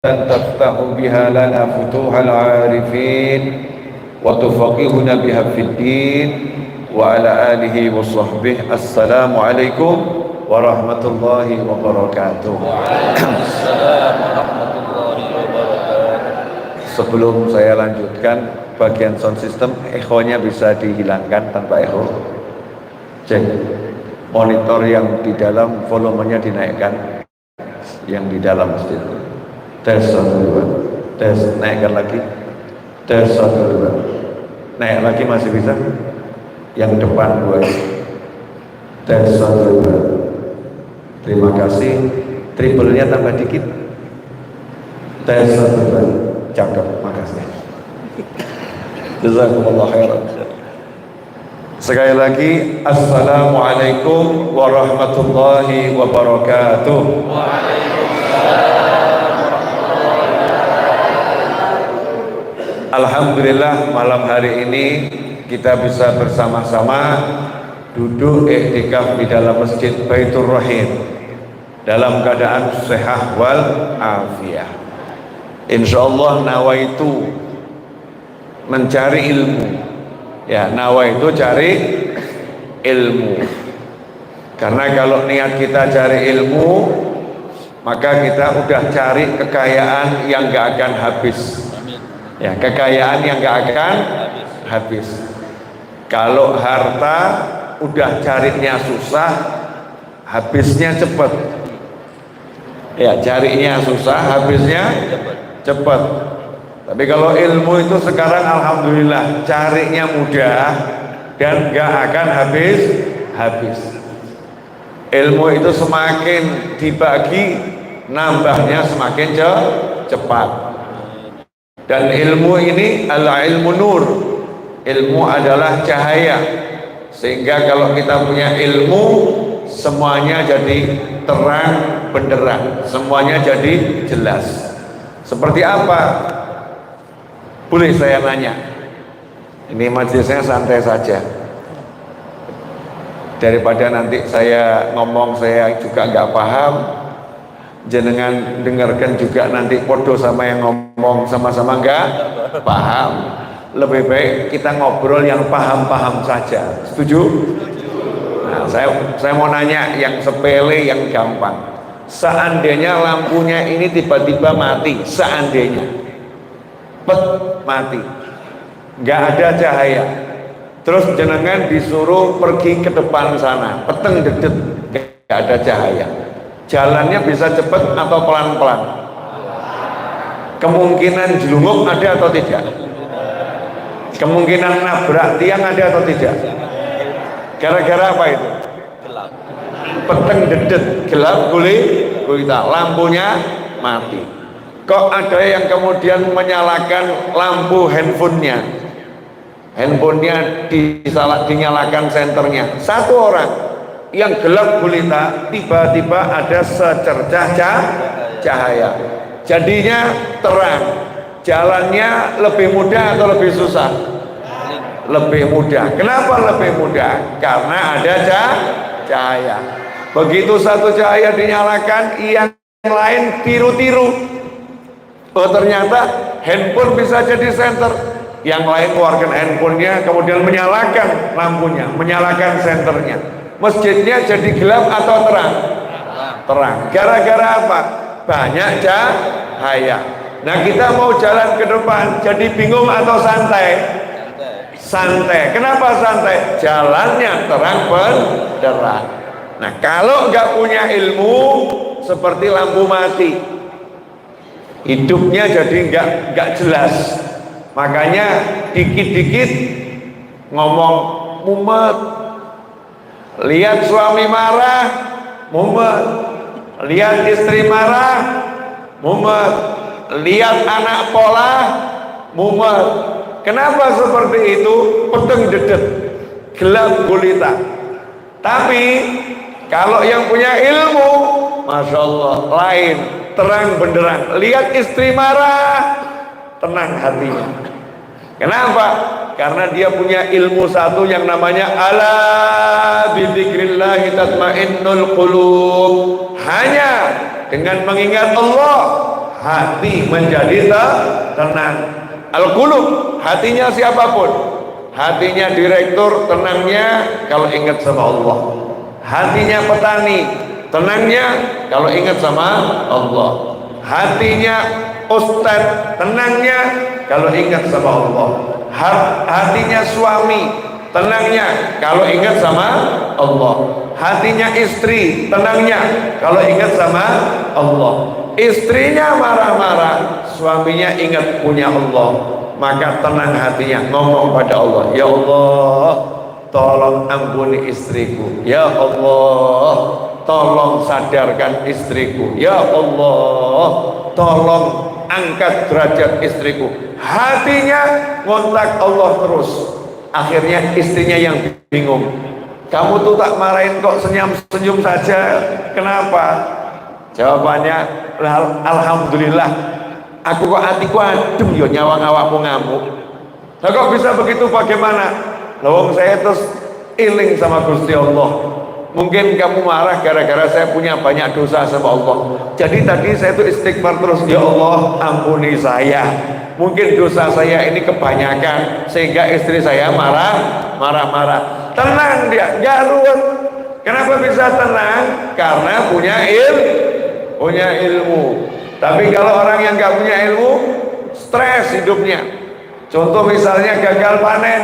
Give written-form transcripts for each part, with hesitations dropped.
تفتح بها لنا فتوح العارفين وتفقهنا بها في الدين وعلى آله وصحبه. السلام عليكم ورحمة الله وبركاته. Sebelum saya lanjutkan bagian sound system, echo-nya bisa dihilangkan tanpa echo. Cek monitor yang di dalam, volumenya dinaikkan, yang di dalam masjid. Tes 1 2, tes, naikkan lagi, tes 1 2, naik lagi, masih bisa, yang depan 2, tes 1 2, terima kasih, triplenya tambah dikit, tes 1 2, cakep, makasih, jazakumullah khairan. Sekali lagi, assalamualaikum warahmatullahi wabarakatuh. Alhamdulillah, malam hari ini kita bisa bersama-sama duduk iktikaf di dalam Masjid Baitur Rahim dalam keadaan sehat wal afiah. Insyaallah nawaitu mencari ilmu. Ya, nawaitu cari ilmu. Karena kalau niat kita cari ilmu, maka kita udah cari kekayaan yang gak akan habis. Ya, kekayaan yang gak akan habis. Kalau harta udah carinya susah, habisnya cepat. Ya, carinya susah, habisnya cepat. Tapi kalau ilmu itu sekarang alhamdulillah carinya mudah dan gak akan habis. Ilmu itu semakin dibagi, nambahnya semakin cepat. Dan ilmu ini adalah ilmu nur. Ilmu adalah cahaya. Sehingga kalau kita punya ilmu, semuanya jadi terang benderang, semuanya jadi jelas. Seperti apa? Boleh saya nanya? Ini majelisnya santai saja. Daripada nanti saya ngomong saya juga nggak paham, jenengan dengarkan juga nanti podo sama yang ngomong sama-sama enggak paham. Lebih baik kita ngobrol yang paham-paham saja. Setuju? Nah, saya mau nanya yang sepele, yang gampang. Seandainya lampunya ini tiba-tiba mati, seandainya mati, nggak ada cahaya, terus jenengan disuruh pergi ke depan sana, peteng dedet, nggak ada cahaya, jalannya bisa cepat atau pelan-pelan? Kemungkinan jelunguk ada atau tidak? Kemungkinan nabrak tiang ada atau tidak? Gara-gara apa itu? Peteng dedet, gelap gulita, lampunya mati. Kok ada yang kemudian menyalakan lampu handphonenya dinyalakan senternya, satu orang yang gelap gulita, tiba-tiba ada secercah cahaya, jadinya terang. Jalannya lebih mudah atau lebih susah? Lebih mudah. Kenapa lebih mudah? Karena ada cahaya. Begitu satu cahaya dinyalakan, yang lain tiru-tiru. Oh, ternyata handphone bisa jadi senter. Yang lain keluarkan handphonenya, kemudian menyalakan lampunya, menyalakan senternya. Masjidnya jadi gelap atau terang? Terang. Gara-gara apa? Banyak cahaya. Nah, kita mau jalan ke depan, jadi bingung atau santai? Santai. Kenapa santai? Jalannya terang benderang. Nah, kalau nggak punya ilmu, seperti lampu mati, hidupnya jadi nggak jelas. Makanya dikit-dikit ngomong mumet, lihat suami marah mumet, lihat istri marah mumet, lihat anak pola mumet. Kenapa seperti itu? Peteng dedet, gelap gulita. Tapi kalau yang punya ilmu, masya Allah, lain, terang benderang. Lihat istri marah, tenang hatinya. Kenapa? Karena dia punya ilmu satu yang namanya ala bidzikrillahi tatmainnul qulub. Hanya dengan mengingat Allah, hati menjadi tenang. Al-qulub, hatinya siapapun, hatinya direktur, tenangnya kalau ingat sama Allah. Hatinya petani, tenangnya kalau ingat sama Allah. Hatinya ustadz, tenangnya kalau ingat sama Allah. Hatinya suami, tenangnya kalau ingat sama Allah. Hatinya istri, tenangnya kalau ingat sama Allah. Istrinya marah-marah, suaminya ingat punya Allah, maka tenang hatinya, ngomong pada Allah, ya Allah, tolong ampuni istriku. Ya Allah, tolong sadarkan istriku. Ya Allah, tolong angkat derajat istriku. Hatinya ngontak Allah terus. Akhirnya istrinya yang bingung, kamu tuh tak marahin kok senyum-senyum saja, kenapa? Jawabannya, alhamdulillah, aku kok hatiku adem yo nyawang awakmu ngamuk. Nah kok bisa begitu, bagaimana? Lawang saya terus iling sama Gusti Allah. Mungkin kamu marah gara-gara saya punya banyak dosa sama Allah. Jadi tadi saya tuh istighfar terus, ya Allah ampuni saya. Mungkin dosa saya ini kebanyakan sehingga istri saya marah-marah. Tenang dia, nggak ruwet. Kenapa bisa tenang? Karena punya ilmu. Tapi kalau orang yang nggak punya ilmu, stres hidupnya. Contoh misalnya gagal panen,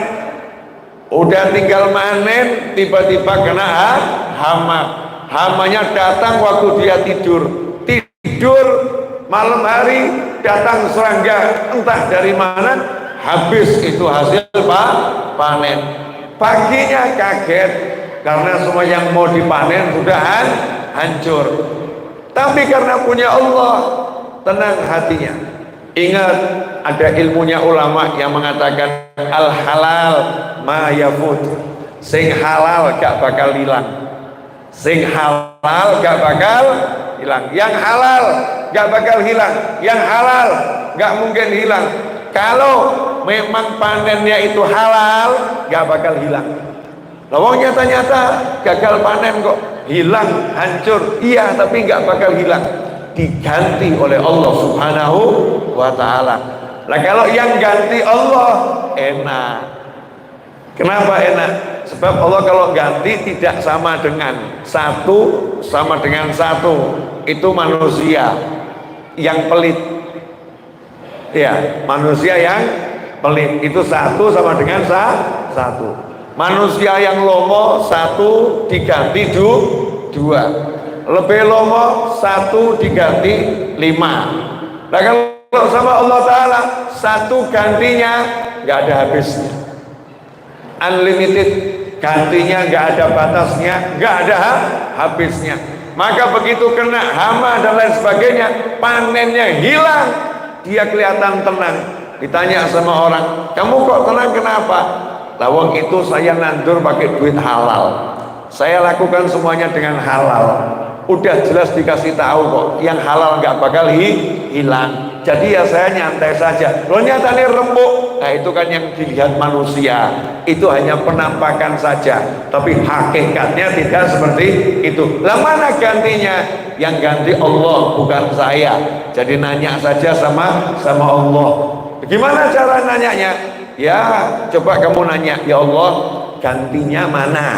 udah tinggal manen, tiba-tiba kena hama. Hamanya datang waktu dia tidur malam hari, datang serangga entah dari mana, habis itu hasil panen. Paginya kaget karena semua yang mau dipanen sudah hancur. Tapi karena punya Allah, tenang hatinya. Ingat, ada ilmunya ulama yang mengatakan al halal ma yafut. Sing halal gak bakal hilang. Sing halal gak bakal hilang. Yang halal gak bakal hilang. Yang halal gak mungkin hilang. Kalau memang panennya itu halal, gak bakal hilang. Lawang nyata-nyata gagal panen kok hilang, hancur. Iya, tapi nggak bakal hilang, diganti oleh Allah Subhanahu wa ta'ala. Nah kalau yang ganti Allah enak. Kenapa enak? Sebab Allah kalau ganti tidak sama dengan satu, sama dengan satu. Itu manusia yang pelit. Ya, manusia yang pelit itu satu sama dengan satu. Manusia yang lomo satu diganti dua, lebih lomo satu diganti 5. Nah kalau sama Allah Ta'ala satu gantinya nggak ada habisnya, unlimited, gantinya nggak ada batasnya, nggak ada habisnya. Maka begitu kena hama dan lain sebagainya, panennya hilang, dia kelihatan tenang. Ditanya sama orang, kamu kok tenang kenapa? Lawang itu saya nandur pakai duit halal, saya lakukan semuanya dengan halal. Udah jelas dikasih tahu kok, yang halal nggak bakal hilang. Jadi ya saya nyantai saja. Lo nyatanya rembuk, nah itu kan yang dilihat manusia, itu hanya penampakan saja, tapi hakikatnya tidak seperti itu. Lah mana gantinya? Yang ganti Allah bukan saya. Jadi nanya saja sama Allah. Gimana cara nanyanya? Ya coba kamu nanya, ya Allah gantinya mana?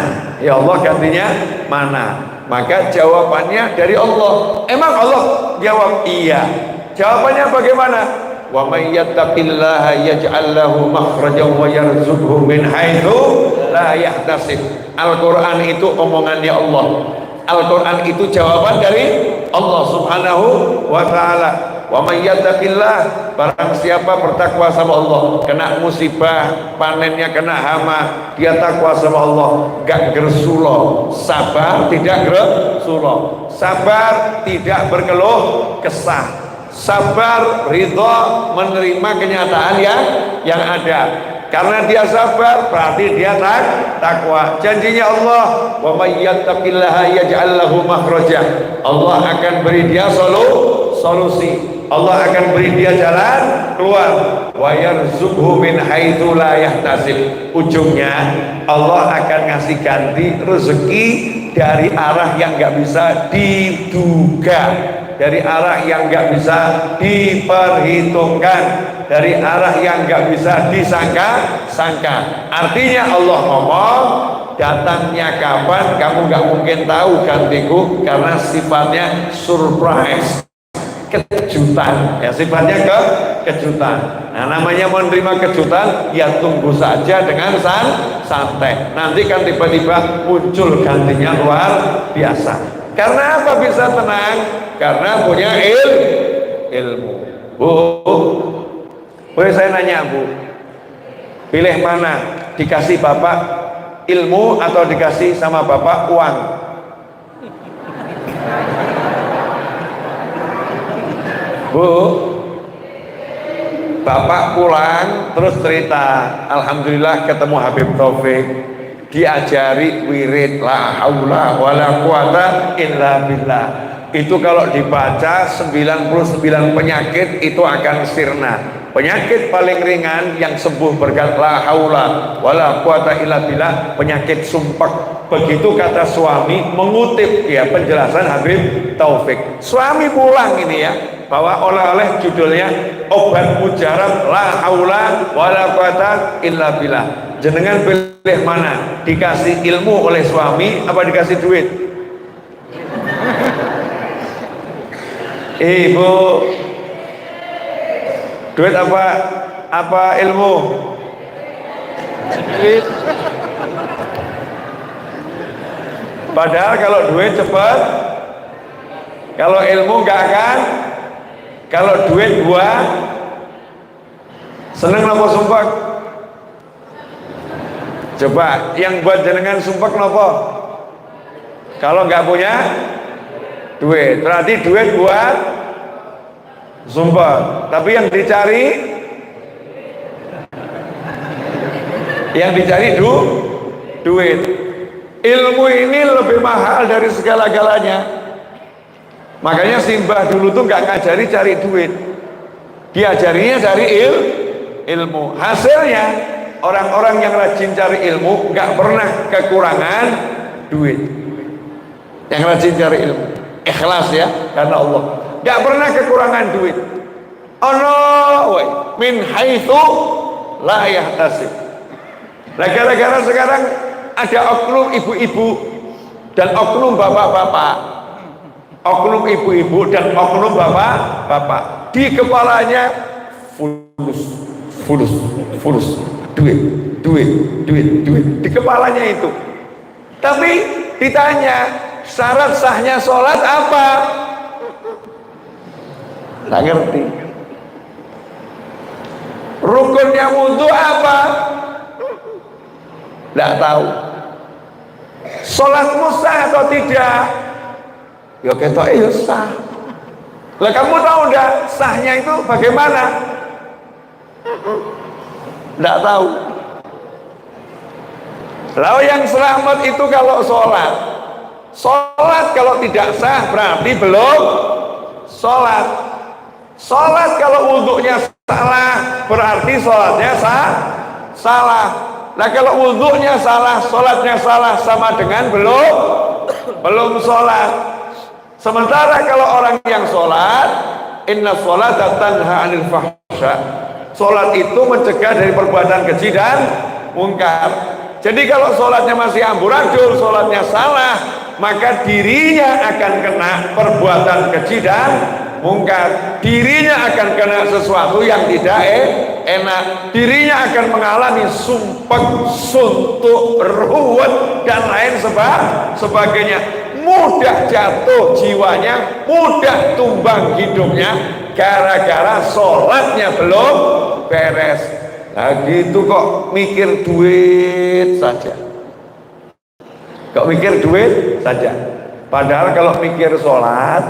Ya Allah gantinya mana? Maka jawabannya dari Allah. Emang Allah jawab iya. Jawabannya bagaimana? Wa may yattaqillaha yaj'al lahu makhrajan wa yarzuqhu min haitsu la yahtasib. Al-Qur'an itu omongannya Allah. Al-Quran itu jawaban dari Allah Subhanahu wa ta'ala. Wa may yattaqillah, barang siapa bertakwa sama Allah, kena musibah, panennya kena hama, dia takwa sama Allah, gak gersulo, sabar tidak gersulo, sabar tidak berkeluh kesah, sabar ridho menerima kenyataan yang ada. Karena dia sabar berarti dia takwa. Janjinya Allah, wa may yattaqillaha yaj'al lahu makhraja. Allah akan beri dia solusi. Allah akan beri dia jalan keluar. Wa yarzuqhu min haitsu la yahtasib. Ujungnya Allah akan ngasih ganti rezeki dari arah yang enggak bisa diduga. dari arah yang nggak bisa diperhitungkan, dari arah yang nggak bisa disangka-sangka. Artinya Allah ngomong, datangnya kapan kamu nggak mungkin tahu gantiku, karena sifatnya surprise, kejutan ya, sifatnya kejutan. Nah, namanya menerima kejutan ya tunggu saja dengan santai, nanti kan tiba-tiba muncul gantinya luar biasa. Karena apa bisa tenang? Karena punya ilmu. Bu, boleh saya nanya Bu, pilih mana, dikasih bapak ilmu atau dikasih sama bapak uang? Bu, bapak pulang terus cerita, alhamdulillah ketemu Habib Taufik, diajari wirid la haula wala quwata illa billah. Itu kalau dibaca 99 penyakit itu akan sirna. Penyakit paling ringan yang sembuh berkat la haula wala quwata illa billah, penyakit sumpek. Begitu kata suami mengutip ya penjelasan Habib Taufik. Suami pulang ini ya, bawa oleh-oleh judulnya obat mujarab la haula wala quwata illa billah. Jenengan pilih mana, dikasih ilmu oleh suami apa dikasih duit? Ibu, duit apa ilmu? Duit. Padahal kalau duit cepat, kalau ilmu nggak akan. Kalau duit buat seneng nopo sumpah? Coba yang buat jenengan sumpah nopo? Kalau nggak punya duit, berarti duit buat sumpah. Tapi yang dicari duit. Ilmu ini lebih mahal dari segala-galanya. Makanya Simbah dulu tuh nggak ngajari cari duit, diajarinya cari ilmu. Hasilnya orang-orang yang rajin cari ilmu nggak pernah kekurangan duit. Yang rajin cari ilmu, ikhlas ya, karena Allah, nggak pernah kekurangan duit. Min haitsu la yahtasib. Nah, gara-gara sekarang ada oknum ibu-ibu dan oknum bapak-bapak, oknum ibu-ibu dan oknum bapak-bapak, di kepalanya fulus, duit di kepalanya itu. Tapi ditanya syarat sahnya sholat apa, nggak ngerti. Rukunnya wudhu apa, nggak tahu. Sholatmu sah atau tidak? Ya ketok ya sah. Lah kamu tahu enggak sahnya itu bagaimana? Enggak tahu. Lalu yang selamat itu kalau sholat. Sholat kalau tidak sah berarti belum sholat. Sholat kalau wudhunya salah berarti sholatnya salah. Nah kalau wudhunya salah, sholatnya salah, sama dengan belum sholat. Sementara kalau orang yang sholat, inna sholata tanha anil fahsya, sholat itu mencegah dari perbuatan keji dan mungkar. Jadi kalau sholatnya masih amburadul, sholatnya salah, maka dirinya akan kena perbuatan keji dan mungkar. Dirinya akan kena sesuatu yang tidak enak. Dirinya akan mengalami sumpek, suntuk, ruwet dan lain sebagainya. Mudah jatuh jiwanya, mudah tumbang hidupnya, gara-gara sholatnya belum beres. Nah gitu kok mikir duit saja. Kok mikir duit saja. Padahal kalau mikir sholat,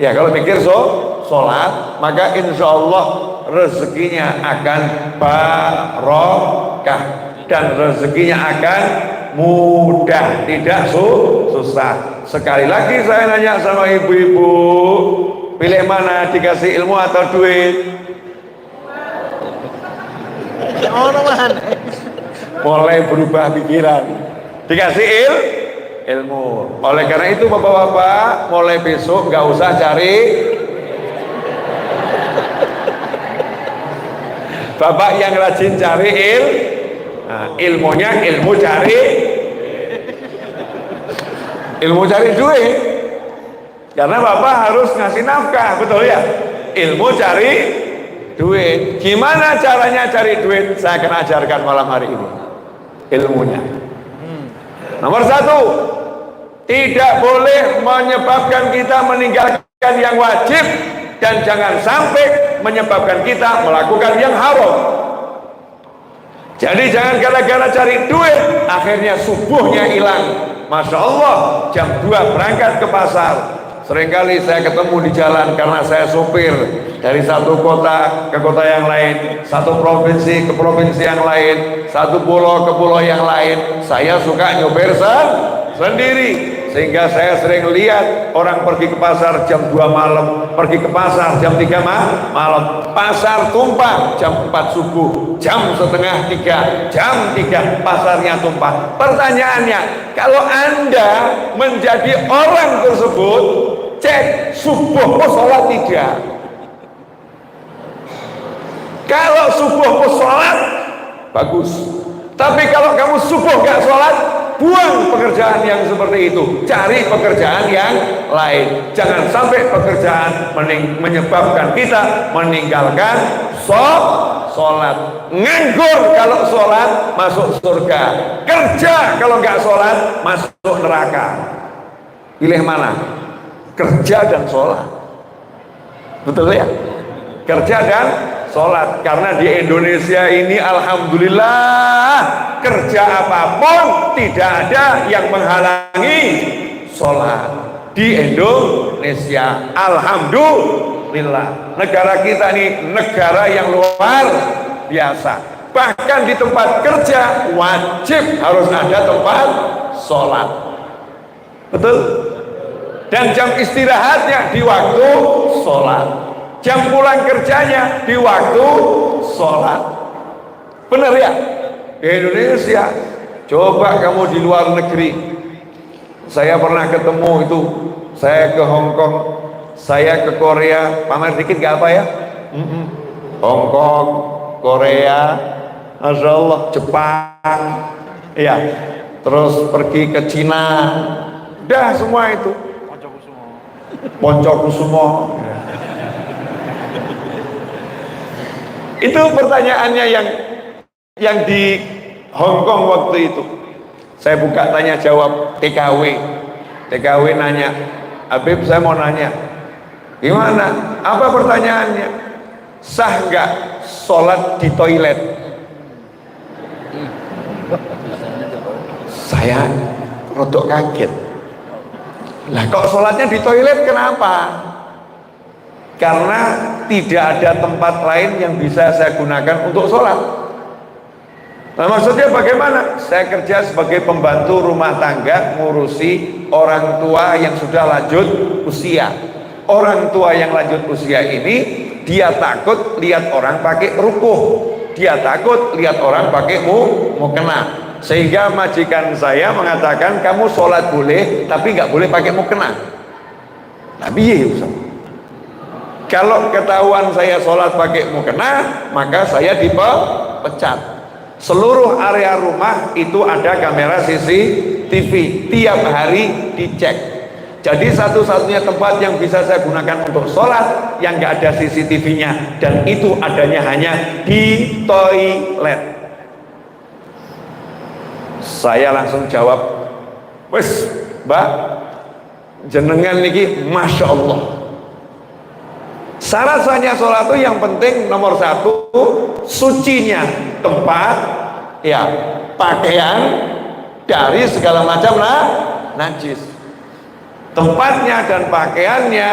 ya kalau mikir sholat, maka insya Allah rezekinya akan barokah dan rezekinya akan mudah, tidak susah. Sekali lagi saya nanya sama ibu-ibu, pilih mana, dikasih ilmu atau duit? Mulai berubah pikiran. Dikasih ilmu. Oleh karena itu bapak-bapak, mulai besok nggak usah cari bapak yang rajin cari ilmunya ilmu cari duit, karena bapak harus ngasih nafkah, betul ya? Ilmu cari duit. Gimana caranya cari duit? Saya akan ajarkan malam hari ini ilmunya. Nomor satu, tidak boleh menyebabkan kita meninggalkan yang wajib, dan jangan sampai menyebabkan kita melakukan yang haram. Jadi jangan gara-gara cari duit akhirnya subuhnya hilang. Masya Allah, jam 2 berangkat ke pasar. Seringkali saya ketemu di jalan karena saya sopir, dari satu kota ke kota yang lain, satu provinsi ke provinsi yang lain, satu pulau ke pulau yang lain. Saya suka nyopir sendiri, sehingga saya sering lihat orang pergi ke pasar jam 2 malam, pergi ke pasar jam 3 malam, pasar tumpah jam 4 subuh, jam setengah 3, jam 3 pasarnya tumpah. Pertanyaannya, kalau Anda menjadi orang tersebut, cek subuh sholat tidak? Kalau subuh sholat, bagus. Tapi kalau kamu subuh gak sholat, buang pekerjaan yang seperti itu, cari pekerjaan yang lain. Jangan sampai pekerjaan menyebabkan kita meninggalkan sholat. Nganggur kalau sholat masuk surga, kerja kalau nggak sholat masuk neraka. Pilih mana? Kerja dan sholat, betul ya? Kerja dan sholat. Karena di Indonesia ini alhamdulillah, kerja apapun tidak ada yang menghalangi sholat. Di Indonesia alhamdulillah, negara kita ini negara yang luar biasa. Bahkan di tempat kerja wajib harus ada tempat sholat, betul? Dan jam istirahatnya di waktu sholat, jam pulang kerjanya di waktu sholat. Benar ya? Di Indonesia. Coba kamu di luar negeri. Saya pernah ketemu itu, saya ke Hong Kong, saya ke Korea. Pamer dikit gak apa ya? Hong Kong, Korea, Masya Allah, Jepang, ya, terus pergi ke Cina, udah semua itu. Poncokusumo. Itu pertanyaannya yang di Hong Kong waktu itu. Saya buka tanya jawab TKW nanya, Habib saya mau nanya, gimana? Apa pertanyaannya? Sah nggak sholat di toilet? Saya rodok kaget. Lah kok sholatnya di toilet, kenapa? Karena tidak ada tempat lain yang bisa saya gunakan untuk sholat. Nah maksudnya bagaimana? Saya kerja sebagai pembantu rumah tangga, ngurusi orang tua yang sudah lanjut usia. Orang tua yang lanjut usia ini, dia takut lihat orang pakai rukuh, dia takut lihat orang pakai mukena. Sehingga majikan saya mengatakan, kamu sholat boleh, tapi nggak boleh pakai mukena. Tapi iya, kalau ketahuan saya sholat pakai mukena, maka saya dipecat. Seluruh area rumah itu ada kamera CCTV, tiap hari dicek. Jadi satu-satunya tempat yang bisa saya gunakan untuk sholat yang nggak ada CCTV-nya, dan itu adanya hanya di toilet. Saya langsung jawab, wes mbak, jenengan niki Masya Allah. Syarat sahnya sholat itu yang penting nomor 1, sucinya tempat, ya, pakaian dari segala macam najis. Tempatnya dan pakaiannya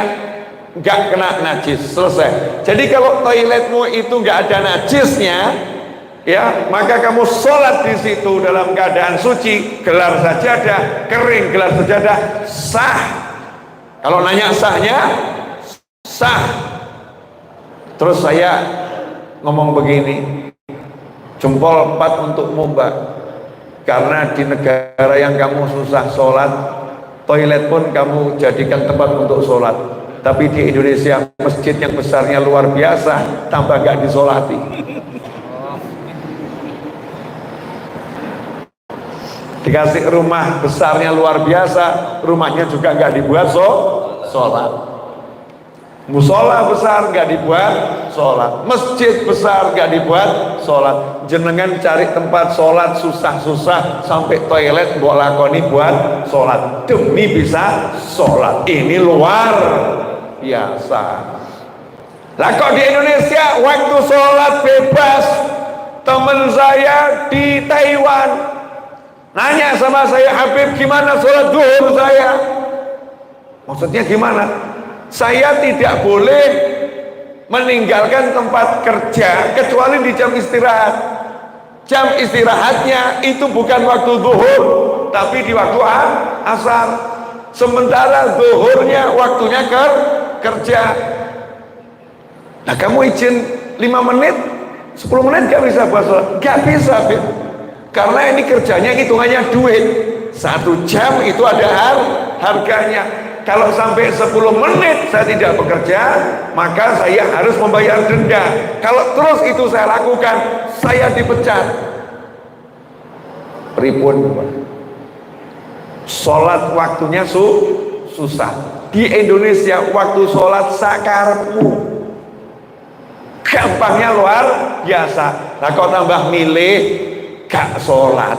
nggak kena najis, selesai. Jadi kalau toiletmu itu nggak ada najisnya, ya, maka kamu sholat di situ dalam keadaan suci, gelar sajadah, kering gelar sajadah, sah. Kalau nanya sahnya, sah. Terus saya ngomong begini, jempol 4 untuk mbak. Karena di negara yang kamu susah sholat, toilet pun kamu jadikan tempat untuk sholat. Tapi di Indonesia masjid yang besarnya luar biasa, tambah gak disolati. Dikasih rumah besarnya luar biasa, rumahnya juga gak dibuat sholat. Musola besar gak dibuat sholat, masjid besar gak dibuat sholat. Jenengan cari tempat sholat susah-susah sampai toilet buat lakoni buat sholat demi bisa sholat. Ini luar biasa. Lah kok di Indonesia waktu sholat bebas. Teman saya di Taiwan nanya sama saya, Habib gimana sholat zuhur saya? Maksudnya gimana? Saya tidak boleh meninggalkan tempat kerja kecuali di jam istirahat. Jam istirahatnya itu bukan waktu zuhur, tapi di waktu asar. Sementara zuhurnya waktunya kerja. Nah kamu izin 5 menit, 10 menit gak bisa buat sholat? Gak bisa, Bib. Karena ini kerjanya hitungannya duit. 1 jam itu ada harganya. Kalau sampai 10 menit saya tidak bekerja, maka saya harus membayar denda. Kalau terus itu saya lakukan, saya dipecat. Pripun? Sholat waktunya susah. Di Indonesia waktu sholat sakarmu. Gampangnya luar biasa. Nah kok tambah milih gak sholat.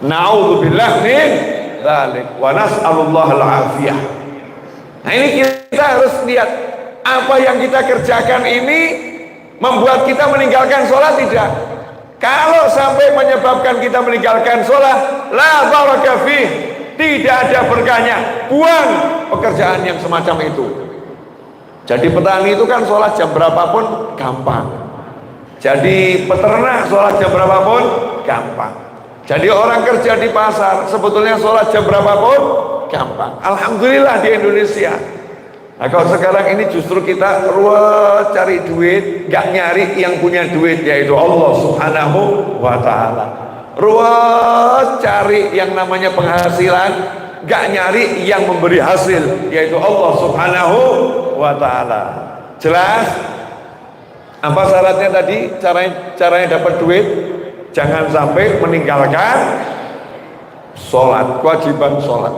Naudzubillah min dzalik wa nas'alullah al-afiyah. Nah ini kita harus lihat apa yang kita kerjakan ini membuat kita meninggalkan sholat tidak. Kalau sampai menyebabkan kita meninggalkan sholat, la baraka fih, tidak ada berkahnya. Buang pekerjaan yang semacam itu. Jadi petani itu kan sholat jam berapapun gampang. Jadi peternak sholat jam berapapun gampang. Jadi orang kerja di pasar sebetulnya sholat jam berapapun gampang. Alhamdulillah di Indonesia. Nah kalau sekarang ini justru kita cari duit, gak nyari yang punya duit, yaitu Allah subhanahu wa ta'ala. Cari yang namanya penghasilan, gak nyari yang memberi hasil, yaitu Allah subhanahu wa ta'ala. Jelas? Apa syaratnya tadi? Caranya dapat duit? Jangan sampai meninggalkan sholat, kewajiban sholat.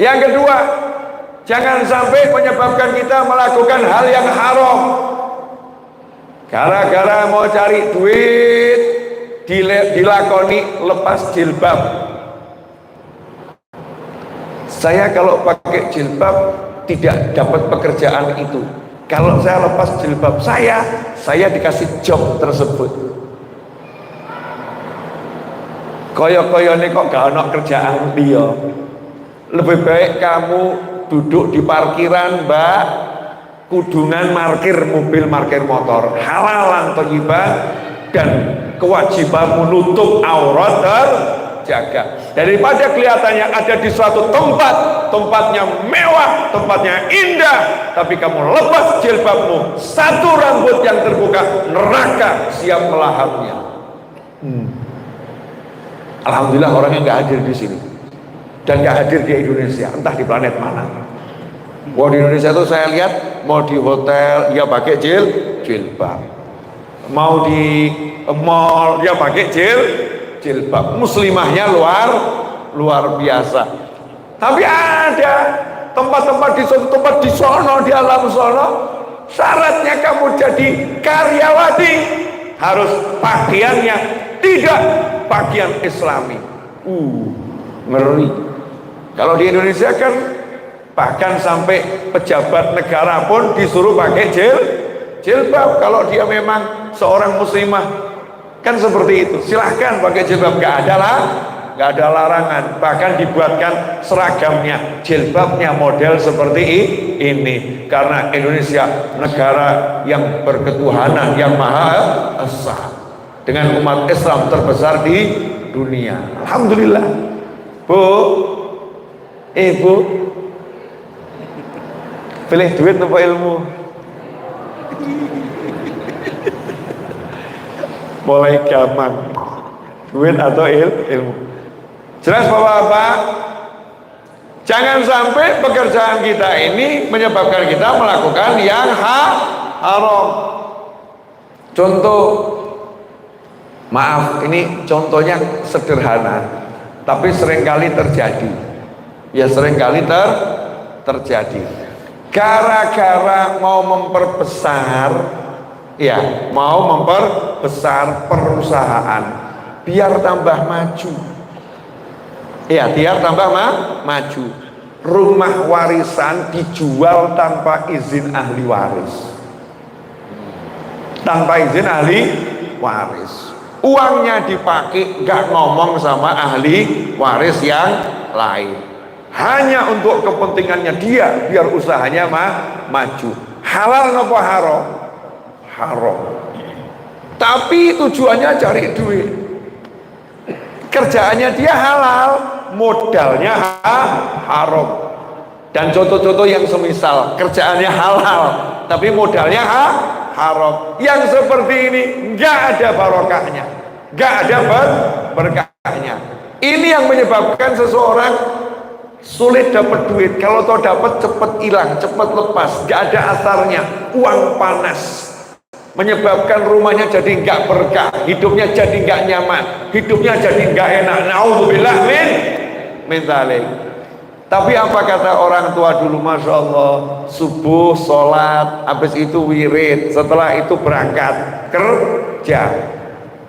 Yang kedua, jangan sampai menyebabkan kita melakukan hal yang haram. Gara-gara mau cari duit, dilakoni lepas jilbab. Saya kalau pakai jilbab tidak dapat pekerjaan itu. Kalau saya lepas jilbab saya dikasih job tersebut. Koyo-koyo ini kok gak ada kerjaan dia. Lebih baik kamu duduk di parkiran, Mbak, kudungan markir mobil, markir motor, halalan thayyibah, dan kewajibanmu nutup aurat terjaga. Daripada kelihatannya ada di suatu tempat, tempatnya mewah, tempatnya indah, tapi kamu lepas jilbabmu, 1 rambut yang terbuka, neraka siap melahapnya. Alhamdulillah orangnya nggak hadir di sini dan nggak hadir di Indonesia, entah di planet mana. Di Indonesia itu saya lihat mau di hotel ya pakai jilbab, mau di mall ya pakai jilbab. Muslimahnya luar biasa. Tapi ada tempat-tempat di suatu tempat di sono, di alam sono, syaratnya kamu jadi karyawati harus pakaiannya tidak pakaian Islami. Ngeri. Kalau di Indonesia kan bahkan sampai pejabat negara pun disuruh pakai jilbab. Kalau dia memang seorang muslimah kan seperti itu, silahkan pakai jilbab, gak ada larangan. Bahkan dibuatkan seragamnya, jilbabnya model seperti ini. Karena Indonesia negara yang berketuhanan yang maha esa, dengan umat Islam terbesar di dunia. Alhamdulillah. Bu, ibu pilih duit atau ilmu? Mulai gaman. duit atau ilmu. Jelas Bapak-bapak? Jangan sampai pekerjaan kita ini menyebabkan kita melakukan yang haram. Contoh, maaf ini contohnya sederhana, tapi seringkali terjadi. Ya seringkali terjadi. Gara-gara mau memperbesar, ya mau memperbesar perusahaan, biar tambah maju. Ya, biar tambah maju. Rumah warisan dijual tanpa izin ahli waris. Tanpa izin ahli waris. Uangnya dipakai, gak ngomong sama ahli waris yang lain. Hanya untuk kepentingannya dia, biar usahanya maju. Halal ngapa haram? Haram. Tapi tujuannya cari duit. Kerjaannya dia halal, modalnya haram. Dan contoh-contoh yang semisal kerjaannya halal tapi modalnya haram, yang seperti ini nggak ada barokahnya, nggak ada berkahnya. Ini yang menyebabkan seseorang sulit dapat duit. Kalau toh dapat cepat hilang, cepat lepas, nggak ada asarnya. Uang panas menyebabkan rumahnya jadi nggak berkah, hidupnya jadi nggak nyaman, hidupnya jadi nggak enak. Nauzubillah min dzalik. Tapi apa kata orang tua dulu? Masya Allah, subuh sholat, habis itu wirid, setelah itu berangkat kerja,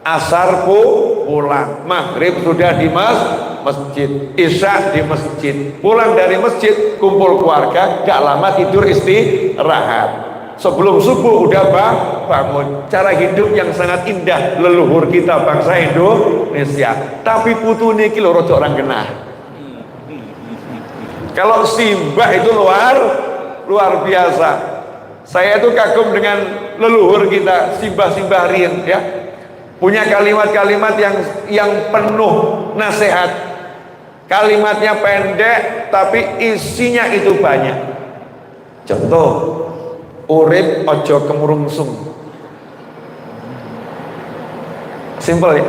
asar pulang, maghrib sudah di masjid, isya di masjid, pulang dari masjid kumpul keluarga, gak lama tidur istirahat. Sebelum subuh udah bangun. Cara hidup yang sangat indah leluhur kita bangsa Indonesia. Tapi putune iki lho rada orang genah. Kalau simbah itu luar biasa. Saya itu kagum dengan leluhur kita, simbah-simbah riyen ya. Punya kalimat-kalimat yang penuh nasihat. Kalimatnya pendek tapi isinya itu banyak. Contoh, urip ojo kemurungsung. Simpel ya.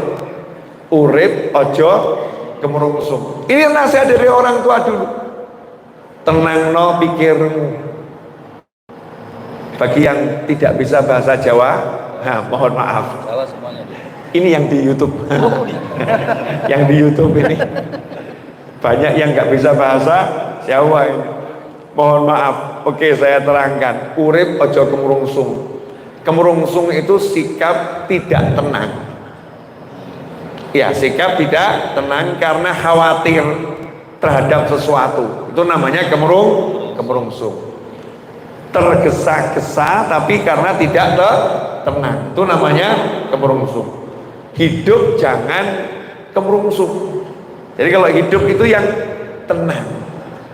Urip ojo kemurungsung. Ini nasihat dari orang tua dulu. Tenangno pikirmu. Bagi yang tidak bisa bahasa Jawa, mohon maaf. Jawa semuanya. Ini yang di YouTube. Yang di YouTube ini banyak yang nggak bisa bahasa Jawa ini. Mohon maaf. Oke, saya terangkan. Urip ojo kemurungsung. Kemurungsung itu sikap tidak tenang. Ya, sikap tidak tenang karena khawatir terhadap sesuatu. Itu namanya kemurungsung. Tergesa-gesa tapi karena tidak tenang. Itu namanya kemurungsung. Hidup jangan kemurungsung. Jadi kalau hidup itu yang tenang.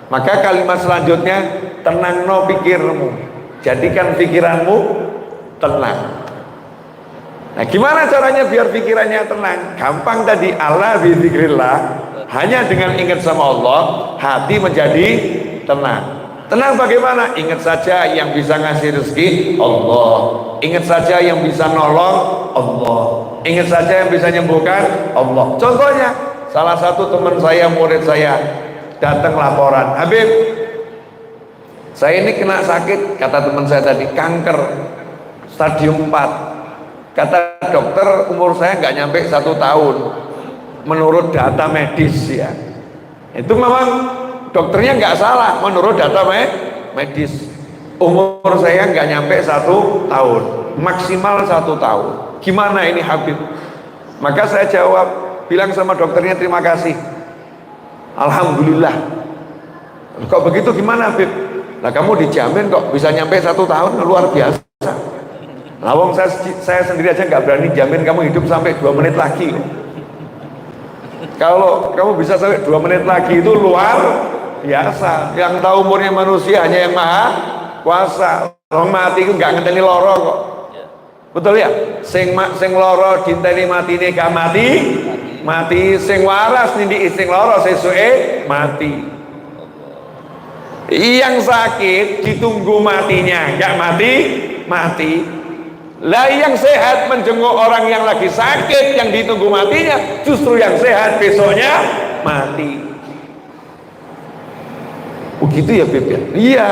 Maka kalimat selanjutnya, tenangno pikirmu. Jadikan pikiranmu tenang. Nah, gimana caranya biar pikirannya tenang? Gampang tadi, ala bizikrillah. Hanya dengan ingat sama Allah, hati menjadi tenang. Tenang bagaimana? Ingat saja yang bisa ngasih rezeki Allah. Ingat saja yang bisa nolong Allah. Ingat saja yang bisa menyembuhkan Allah. Contohnya, salah satu teman saya, murid saya, datang laporan, Habib, saya ini kena sakit, kata teman saya tadi, kanker stadium 4. Kata dokter umur saya nggak nyampe 1 tahun. Menurut data medis ya, itu memang dokternya nggak salah. Menurut data medis, umur saya nggak nyampe 1 tahun, maksimal 1 tahun. Gimana ini Habib? Maka saya jawab, bilang sama dokternya terima kasih, alhamdulillah. Kok begitu gimana Habib? Nah kamu dijamin kok bisa nyampe 1 tahun, luar biasa. Lawang saya sendiri aja nggak berani jamin kamu hidup sampai 2 menit lagi. Kalau kamu bisa sampai 2 menit lagi itu luar biasa. Yang tahu umurnya manusia hanya yang maha kuasa. Orang mati itu nggak ngenteni loro kok. Betul ya? Sing loro dinteni matine gak mati, sing waras nindi sing loro sesuke mati. Yang sakit ditunggu matinya, nggak mati. Lah yang sehat menjenguk orang yang lagi sakit, yang ditunggu matinya, justru yang sehat besoknya mati. Begitu ya Bib ya? Iya.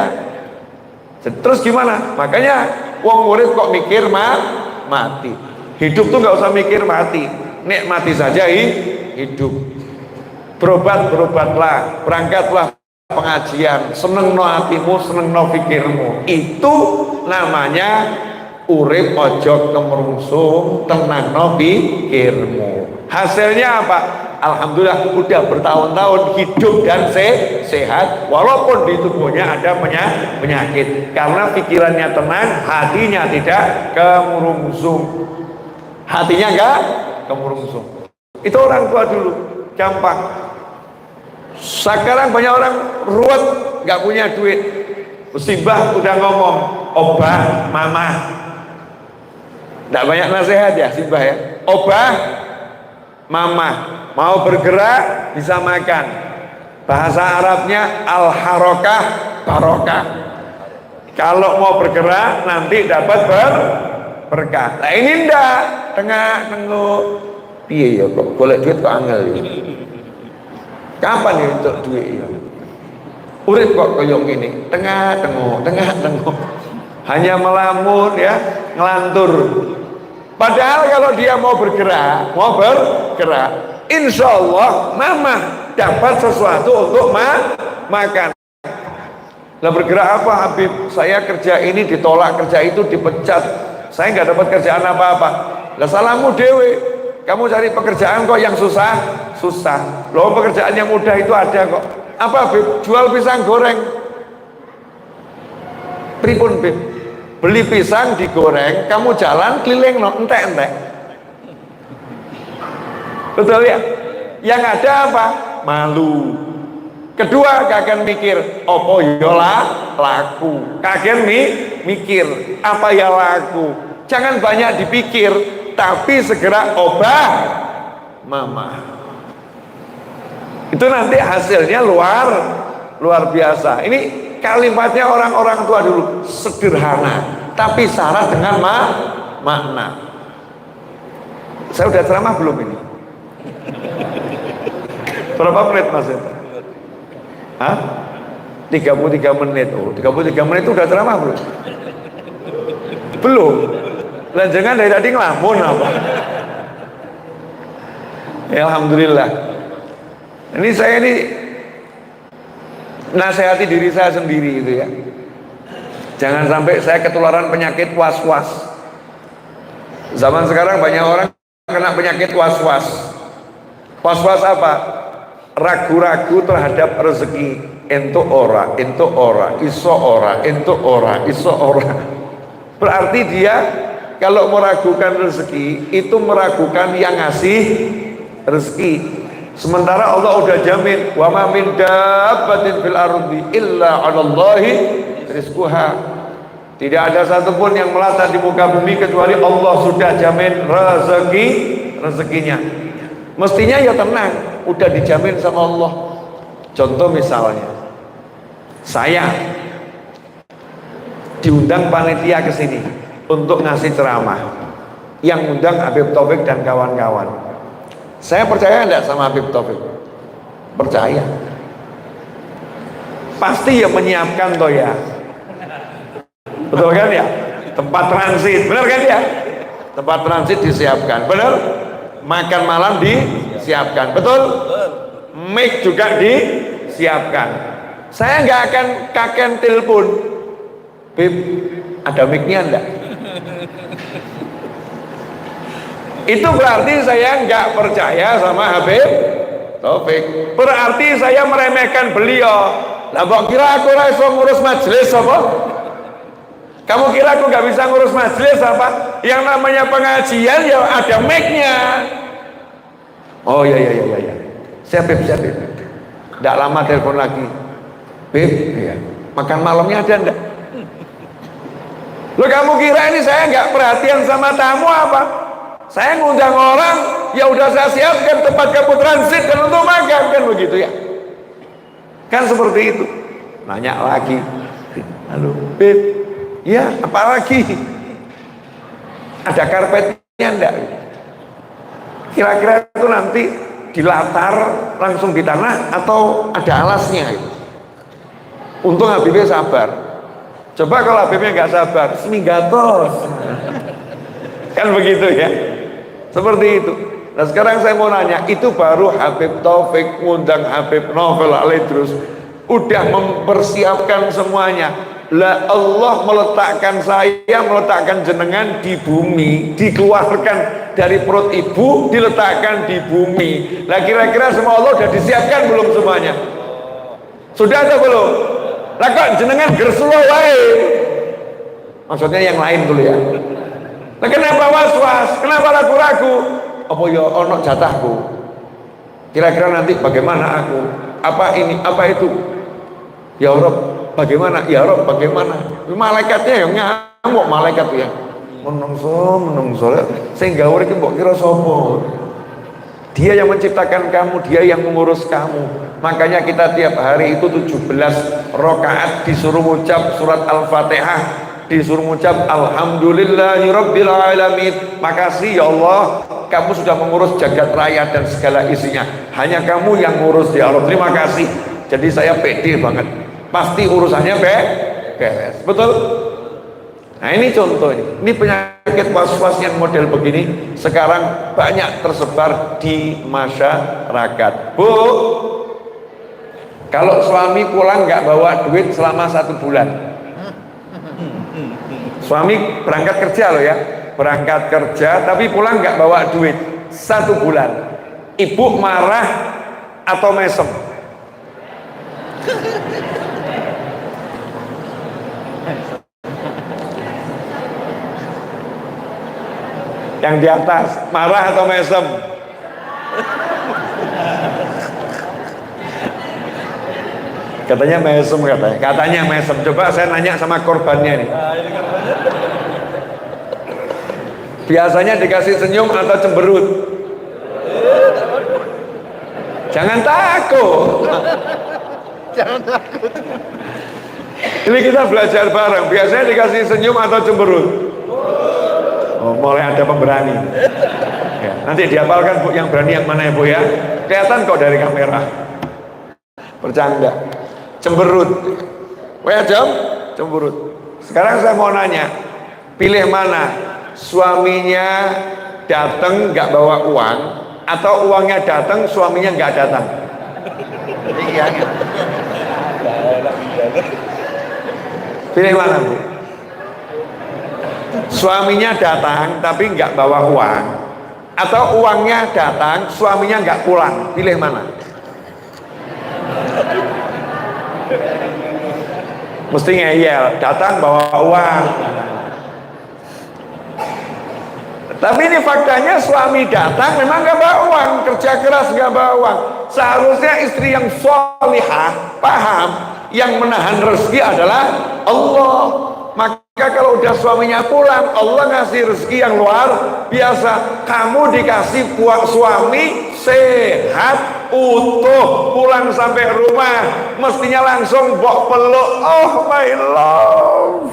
Terus gimana? Makanya wong murid kok mikir mati. Hidup tuh nggak usah mikir mati. Nek mati saja hidup. Berobatlah, berangkatlah pengajian, seneng no hatimu, seneng no pikirmu. Itu namanya urip ojo kemerungsung, tenang no pikirmu. Hasilnya apa? Alhamdulillah udah bertahun-tahun hidup dan sehat, walaupun di tubuhnya ada penyakit, karena pikirannya tenang, hatinya tidak kemerungsung. Hatinya enggak kemerungsung. Itu orang tua dulu gampang. Sekarang banyak orang ruwet, nggak punya duit. Musibah udah ngomong obah mama, nggak banyak nasihat ya Simbah ya. Obah mama, mau bergerak bisa makan. Bahasa Arabnya al-harokah barokah. Kalau mau bergerak nanti dapat berkah. Nah ini ndak tengah-tengah. Piye ya kok golek duit kok angel ya. Kapan ya untuk duit ya? Urip kok koyong ini, tengah-tengah. Hanya melamun ya, ngelantur. Padahal kalau dia mau bergerak, insya Allah mama dapat sesuatu untuk makan. Lah bergerak apa Habib? Saya kerja ini ditolak, kerja itu dipecat. Saya nggak dapat kerjaan apa-apa. Lah salahmu dewe. Kamu cari pekerjaan kok yang susah. Loh pekerjaan yang mudah itu ada kok. Apa Bib? Jual pisang goreng. Pripun Bib? Beli pisang digoreng, kamu jalan keliling no entek. Betul ya? Yang ada apa? Malu. Kedua kagak mikir, opo yola laku. Kagak mikir apa ya laku. Jangan banyak dipikir, tapi segera obah mama. Itu nanti hasilnya luar biasa. Ini kalimatnya orang-orang tua dulu sederhana, tapi syarat dengan makna. Saya udah ceramah belum ini? Berapa menit Mas? Hah? 33 menit. Oh, 33 menit itu udah ceramah belum? Belum. Dan jangan dari tadi ngelamun apa? Ya, alhamdulillah. Ini saya nasihati diri saya sendiri itu ya. Jangan sampai saya ketularan penyakit was-was. Zaman sekarang banyak orang kena penyakit was-was. Was-was apa? Ragu-ragu terhadap rezeki. Ento ora, iso ora. Berarti dia kalau meragukan rezeki itu meragukan yang ngasih rezeki. Sementara Allah udah jamin, wa ma min dabbatin fil ardi illa 'alallahi rizquha. Tidak ada satupun yang melata di muka bumi kecuali Allah sudah jamin rezekinya. Mestinya ya tenang, udah dijamin sama Allah. Contoh misalnya, saya diundang panitia ke sini untuk ngasih ceramah. Yang undang Habib Taufik dan kawan-kawan. Saya percaya enggak sama Habib Taufik? Percaya. Pasti ya menyiapkan toh ya. Betul kan ya? Tempat transit, benar kan ya? Tempat transit disiapkan, benar? Makan malam disiapkan, betul? Mic juga disiapkan. Saya nggak akan kaken telepon, Bib, ada mic-nya enggak? Itu berarti saya nggak percaya sama Habib Taufik. Berarti saya meremehkan beliau. Lah kok kira aku iso ngurus majelis apa? Kamu kira aku nggak bisa ngurus majelis apa? Yang namanya pengajian ya ada mic-nya. Oh ya. Siap Bib. Nggak lama telepon lagi. Bib, ya. Makan malamnya ada enggak? Lo kamu kira ini saya nggak perhatian sama tamu apa? Saya ngundang orang, ya udah saya siapkan tempat kamu transit dan untuk makan, kan begitu ya? Kan seperti itu. Nanya lagi, halo Bib, ya apa lagi? ada karpetnya enggak? Kira-kira itu nanti di latar langsung di tanah atau ada alasnya gitu. Untung Habibnya sabar. Coba kalau Habibnya nggak sabar, seminggatos. Kan begitu ya. Seperti itu. Nah sekarang saya mau nanya, itu baru Habib Taufik ngundang Habib Novel Alaidrus, udah mempersiapkan semuanya. Lah Allah meletakkan saya, meletakkan jenengan di bumi, dikeluarkan dari perut ibu, diletakkan di bumi. Lah kira-kira semua Allah udah disiapkan belum semuanya? Sudah atau belum? Lah kok jenengan gersulo wae? Maksudnya yang lain dulu ya. Lah kenapa was-was? Kenapa ragu-ragu? Apa ya ono jatahku? Kira-kira nanti bagaimana aku? Apa ini? Apa itu? Ya Rob, bagaimana? Ya Rob, bagaimana? Malaikatnya yang ngamuk, malaikat ya. Menungso. Sehingga urip mbok kira sapa? Dia yang menciptakan kamu, dia yang mengurus kamu. Makanya kita tiap hari itu 17 rakaat disuruh ucap surat Al-Fatihah, disuruh ucap Alhamdulillahirabbil alamin. Makasih ya Allah, kamu sudah mengurus jagat raya dan segala isinya. Hanya kamu yang ngurus ya Allah. Terima kasih. Jadi saya pede banget. Pasti urusannya beres. Betul? Nah ini contohnya. Ini penyakit was-was yang model begini sekarang banyak tersebar di masyarakat. Bu, kalau suami pulang nggak bawa duit selama 1 bulan, suami berangkat kerja loh ya, berangkat kerja tapi pulang nggak bawa duit 1 bulan, ibu marah atau mesem? Yang di atas marah atau mesem? Katanya mesem, katanya mesem. Coba saya nanya sama korbannya nih. Biasanya dikasih senyum atau cemberut? Jangan takut. Jangan takut. Ini kita belajar bareng. Biasanya dikasih senyum atau cemberut? Oh, mulai ada pemberani. Ya, nanti dihafalkan Bu, yang berani yang mana ya Bu ya? Kelihatan kok dari kamera. Bercanda. Cemberut. Jam cemberut. Sekarang saya mau nanya, pilih mana? Suaminya datang nggak bawa uang, atau uangnya datang suaminya nggak datang? Pilih mana Bu? Suaminya datang tapi nggak bawa uang, atau uangnya datang suaminya nggak pulang? Pilih mana? Mesti ngeyel, datang bawa uang. Tapi ini faktanya suami datang memang nggak bawa uang, kerja keras nggak bawa uang. Seharusnya istri yang sholihah paham, yang menahan rezeki adalah Allah. Maka kalau udah suaminya pulang, Allah ngasih rezeki yang luar biasa. Kamu dikasih suami sehat, utuh, pulang sampai rumah, mestinya langsung bok peluk. Oh my love,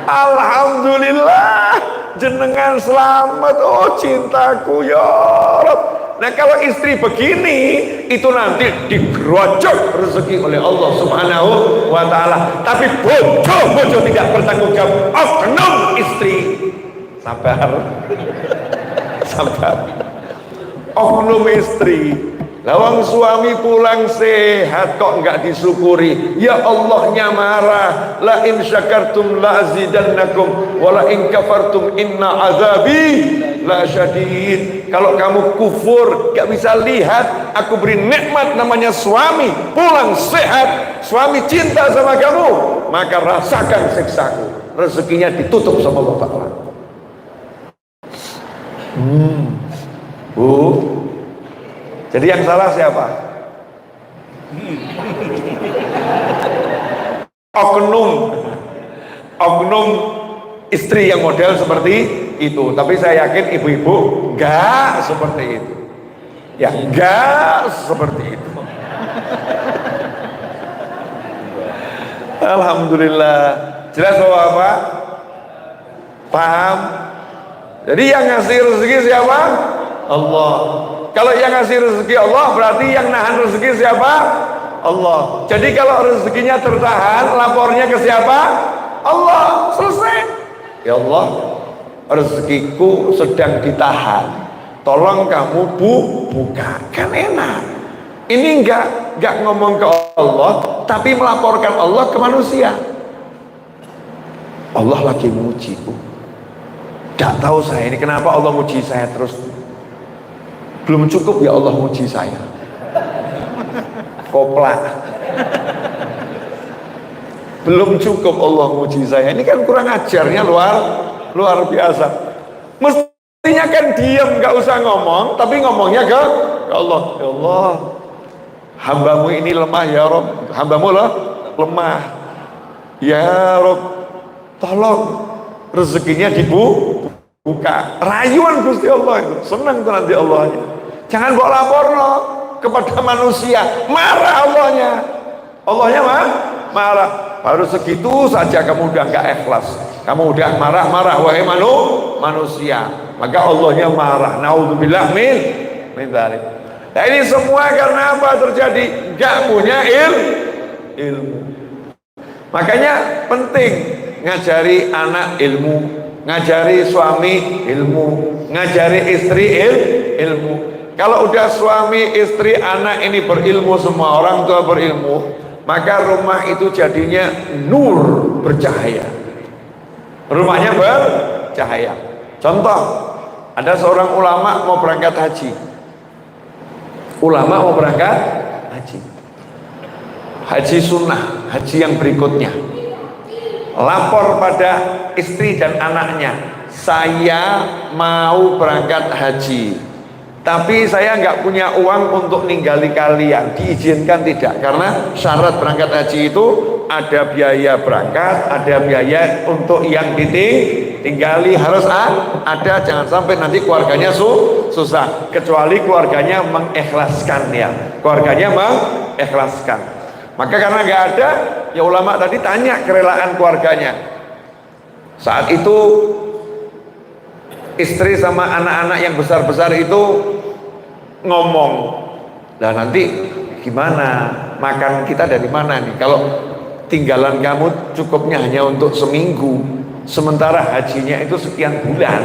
alhamdulillah, jenengan selamat. Oh cintaku ya Rabb. Nah kalau istri begini, itu nanti digerojok rezeki oleh Allah Subhanahu wa ta'ala. Tapi bojo tidak bertanggung jawab. Oknum istri. Sabar. Sabar. Oknum istri. Lawang suami pulang sehat kok nggak disyukuri. Ya Allahnya marah. La in syakartum la azidannakum wa la in kafartum inna azabi la syadid. Kalau kamu kufur nggak bisa lihat, aku beri nikmat namanya suami, pulang sehat, suami cinta sama kamu, maka rasakan siksaku. Rezekinya ditutup sama Allah Ta'ala. Bu, jadi yang salah siapa? Oknum istri yang model seperti itu. Tapi saya yakin ibu-ibu enggak seperti itu. Ya, enggak seperti itu. Alhamdulillah. Jelas bahwa apa? Paham? Jadi yang ngasih rezeki siapa? Allah. Kalau yang ngasih rezeki Allah, berarti yang nahan rezeki siapa? Allah. Jadi kalau rezekinya tertahan, lapornya ke siapa? Allah. Selesai. Ya Allah, rezekiku sedang ditahan, tolong kamu buka. Kan enak. Ini enggak ngomong ke Allah, tapi melaporkan Allah ke manusia. Allah lagi mengujiku. Gak tahu saya ini kenapa Allah muji saya terus. Belum cukup ya Allah muji saya. Koplak. Belum cukup Allah muji saya. Ini kan kurang ajarnya luar biasa. Mestinya kan diam, nggak usah ngomong, tapi ngomongnya ke Allah. Ya Allah, hambamu ini lemah ya Rob. Hambamu loh lemah. Ya Rob, tolong rezekinya dibuka. Rayuan Gusti Allah itu. Senang tuh nanti Allahnya. Jangan bawa lapor loh kepada manusia. Marah Allahnya. Allahnya marah. Baru segitu saja kamu udah nggak ikhlas. Kamu udah marah-marah wahai manusia. Maka Allahnya marah. Naudzubillah min dzalik. Nah ini semua karena apa terjadi? Nggak punya ilmu. Makanya penting ngajari anak ilmu, ngajari suami ilmu, ngajari istri ilmu. Kalau udah suami, istri, anak ini berilmu, semua orang tua berilmu, maka rumah itu jadinya nur, bercahaya. Rumahnya bercahaya. Contoh, ada seorang ulama mau berangkat haji. Ulama mau berangkat haji. Haji sunnah, haji yang berikutnya. Lapor pada istri dan anaknya, saya mau berangkat haji, tapi saya nggak punya uang untuk ninggali kalian. Diizinkan tidak? Karena syarat berangkat haji itu ada biaya berangkat, ada biaya untuk yang ditinggali harus ada. Jangan sampai nanti keluarganya susah. Kecuali keluarganya mengikhlaskan ya. Keluarganya mengikhlaskan. Maka karena nggak ada, ya ulama tadi tanya kerelaan keluarganya. Saat itu istri sama anak-anak yang besar-besar itu ngomong, lah nanti gimana makan kita dari mana nih? Kalau tinggalan kamu cukupnya hanya untuk seminggu, sementara hajinya itu sekian bulan.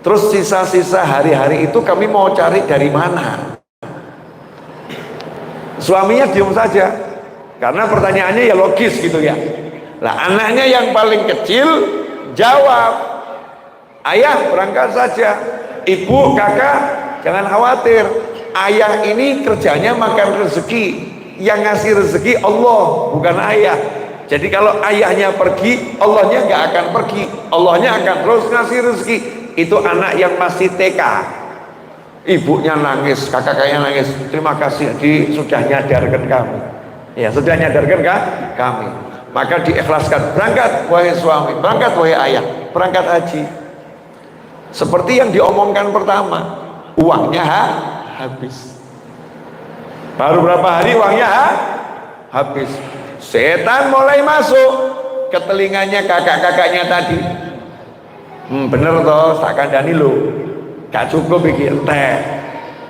Terus sisa-sisa hari-hari itu kami mau cari dari mana? Suaminya diam saja. Karena pertanyaannya ya logis gitu ya. Lah anaknya yang paling kecil jawab, ayah berangkat saja, ibu, kakak jangan khawatir, ayah ini kerjanya makan rezeki, yang ngasih rezeki Allah bukan ayah. Jadi kalau ayahnya pergi, Allahnya nggak akan pergi, Allahnya akan terus ngasih rezeki. Itu anak yang masih TK, ibunya nangis, kakak-kakaknya nangis, terima kasih sudah nyadarkan kami. Ya sudah nyadarkan kami. Maka diikhlaskan, berangkat wahai suami, berangkat wahai ayah, berangkat haji. Seperti yang diomongkan pertama, uangnya habis. Baru berapa hari uangnya habis. Setan mulai masuk ke telinganya kakak-kakaknya tadi. Bener toh, tak kandani lo, gak cukup bikin teh.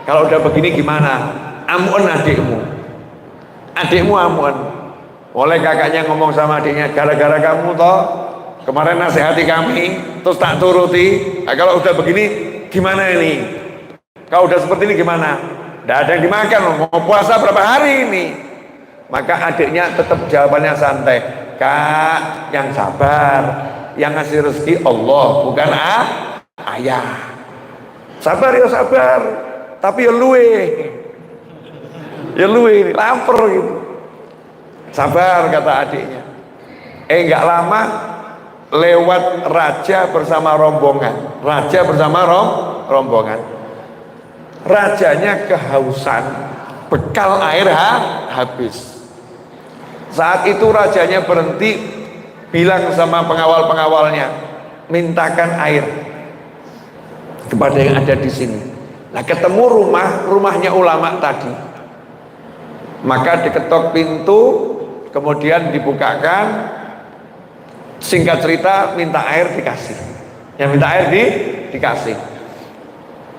Kalau udah begini gimana? Amun adikmu amun. Oleh kakaknya ngomong sama adiknya, gara-gara kamu toh kemarin nasihati kami, terus tak turuti. Nah, kalau udah begini gimana ini? Kalau udah seperti ini gimana? Tidak ada yang dimakan, mau puasa berapa hari ini? Maka adiknya tetap jawabannya santai, kak yang sabar, yang ngasih rezeki Allah bukan ayah. Sabar ya sabar, tapi ya luwe lapar gitu. Sabar kata adiknya. Enggak lama lewat raja bersama rombongan. Rajanya kehausan, bekal air habis. Saat itu rajanya berhenti, bilang sama pengawal-pengawalnya, mintakan air kepada yang ada di sini. Nah, ketemu rumahnya ulama tadi. Maka diketok pintu, kemudian dibukakan. Singkat cerita, minta air dikasih. Yang minta air dikasih.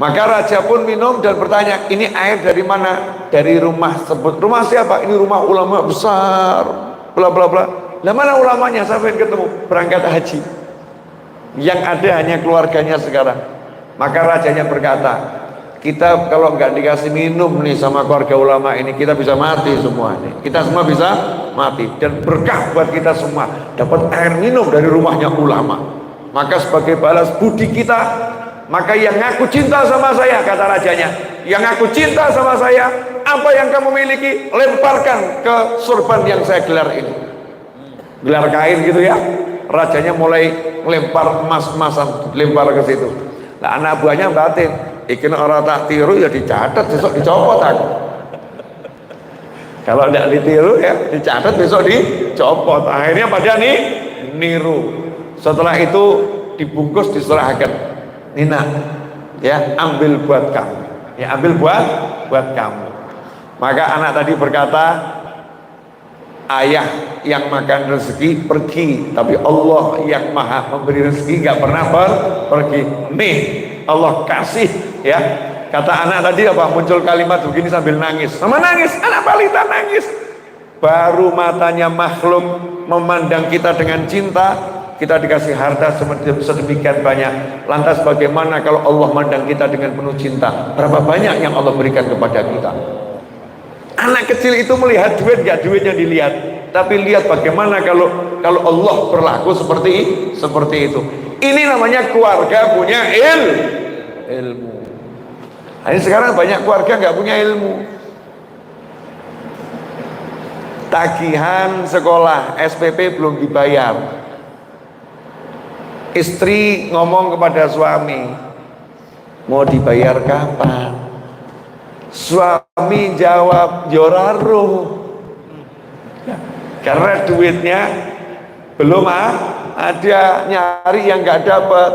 Maka raja pun minum dan bertanya, ini air dari mana? Dari rumah sebut. Rumah siapa? Ini rumah ulama besar, bla bla bla. Lah mana ulamanya? Saya pengen ketemu. Berangkat haji. Yang ada hanya keluarganya sekarang. Maka rajanya berkata, kita kalau nggak dikasih minum nih sama keluarga ulama ini, kita bisa mati semua nih. Kita semua bisa mati. Dan berkah buat kita semua, dapat air minum dari rumahnya ulama. Maka sebagai balas budi kita, maka yang ngaku cinta sama saya, kata rajanya, yang ngaku cinta sama saya, apa yang kamu miliki, lemparkan ke sorban yang saya gelar ini. Gelar kain gitu ya. Rajanya mulai lempar emas-emasan, lempar ke situ. Nah, anak buahnya batin, ikin orang tak tiru ya dicatat, besok dicopot aku. Kalau tidak ditiru ya dicatat, besok dicopot. Akhirnya pada niru. Setelah itu dibungkus, diserahkan. Nina, ya ambil buat kamu. Ya ambil buat kamu. Maka anak tadi berkata, ayah yang makan rezeki pergi, tapi Allah yang maha memberi rezeki nggak pernah pergi. Nih Allah kasih, ya. Kata anak tadi apa? Muncul kalimat begini sambil nangis. Sama nangis, anak balita nangis. Baru matanya makhluk memandang kita dengan cinta. Kita dikasih harta sedemikian banyak. Lantas bagaimana kalau Allah memandang kita dengan penuh cinta? Berapa banyak yang Allah berikan kepada kita? Anak kecil itu melihat duit, gak duit yang dilihat, tapi lihat bagaimana kalau Allah berlaku seperti itu. Ini namanya keluarga punya ilmu. Nah, ini sekarang banyak keluarga nggak punya ilmu. Tagihan sekolah SPP belum dibayar. Istri ngomong kepada suami, mau dibayar kapan? Suami jawab, yoraro. Karena duitnya belum ada, nyari yang nggak dapat.